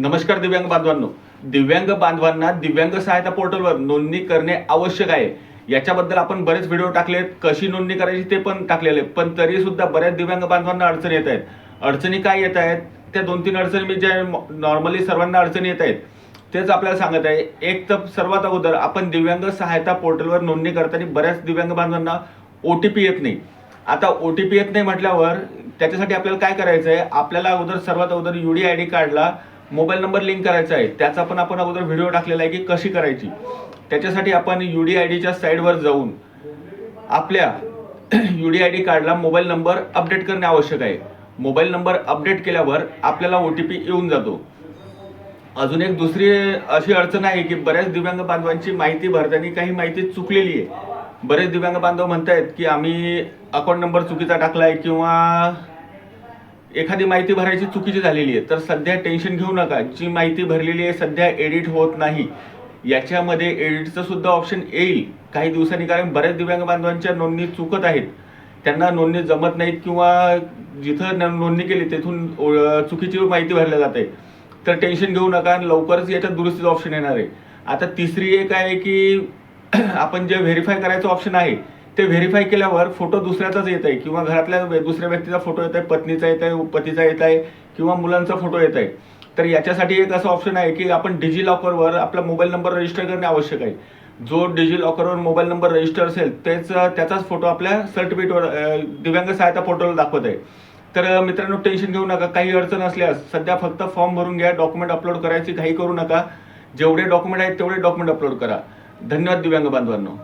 नमस्कार दिव्यांग बांधवांनो. दिव्यांग बांधवांना दिव्यांग सहायता पोर्टलवर नोंदणी करणे आवश्यक आहे. याच्याबद्दल आपण बरेच व्हिडिओ टाकलेत, कशी नोंदणी करायची ते पण टाकलेले, पण तरी सुद्धा बऱ्याच दिव्यांग बांधवांना अडचणी येत आहेत. अडचणी काय येत आहेत त्या 2-3 अडचणी मी ज्या नॉर्मली सर्वांना अडचणी येत आहेत तेच आपल्याला सांगत आहे. एक तर सर्वात अगोदर आपण दिव्यांग सहायता पोर्टलवर नोंदणी करताना बऱ्याच दिव्यांग बांधवांना OTP येत नाही. आता OTP येत नाही म्हटल्यावर त्याच्यासाठी आपल्याला काय करायचं आहे, आपल्याला अगोदर सर्वात अगोदर UDID कार्डला मोबाईल नंबर लिंक करायचा आहे. त्याचा पण आपण अगोदर व्हिडिओ टाकलेला आहे की कशी करायची. त्याच्यासाठी आपण UDIDच्या साईडवर जाऊन आपल्या UDID कार्डला मोबाईल नंबर अपडेट करणे आवश्यक आहे. मोबाईल नंबर अपडेट केल्यावर आपल्याला OTP येऊन जातो. अजून एक दुसरी अशी अडचण आहे की बऱ्याच दिव्यांग बांधवांची माहिती भरताना काही माहिती चुकलेली आहे. बरेच दिव्यांग बांधव म्हणतायत की आम्ही अकाउंट नंबर चुकीचा टाकलाय किंवा एखादी माहिती भरायची चुकीची झालेली आहे. तर सध्या टेन्शन घेऊ नका. जी माहिती भरलेली आहे सध्या एडिट होत नाही. याच्यामध्ये एडिटचं सुद्धा ऑप्शन येईल काही दिवसांनी, कारण बऱ्याच दिव्यांग बांधवांच्या नोंदणी चुकत आहेत. त्यांना नोंदणी जमत नाहीत किंवा जिथं नोंदणी केली तिथून चुकीची माहिती भरल्या जाते. तर टेन्शन घेऊ नका, लवकरच याच्यात दुरुस्तीचं ऑप्शन येणार आहे. आता तिसरी एक आहे की आपण जे व्हेरीफाय करायचं ऑप्शन आहे ते व्हेरीफाय केल्यावर फोटो दुसऱ्याचाच येत आहे किंवा घरातल्या दुसऱ्या व्यक्तीचा फोटो येत आहे, पत्नीचा येत आहे, पतीचा येत आहे किंवा मुलांचा फोटो येत आहे. तर याच्यासाठी एक असं ऑप्शन आहे की आपण डिजिलॉकरवर आपला मोबाईल नंबर रजिस्टर करणे आवश्यक आहे. जो डिजिलॉकरवर मोबाईल नंबर रजिस्टर असेल त्याचाच फोटो आपल्या सर्टिफिकेटवर दिव्यांग सहायता पोर्टलवर दाखवत आहे. तर मित्रांनो, टेन्शन घेऊ नका. काही अडचण असल्यास सध्या फक्त फॉर्म भरून घ्या, डॉक्युमेंट अपलोड करायची घाई करू नका. जेवढे डॉक्युमेंट आहेत तेवढे डॉक्युमेंट अपलोड करा. धन्यवाद दिव्यांग बांधवांनो.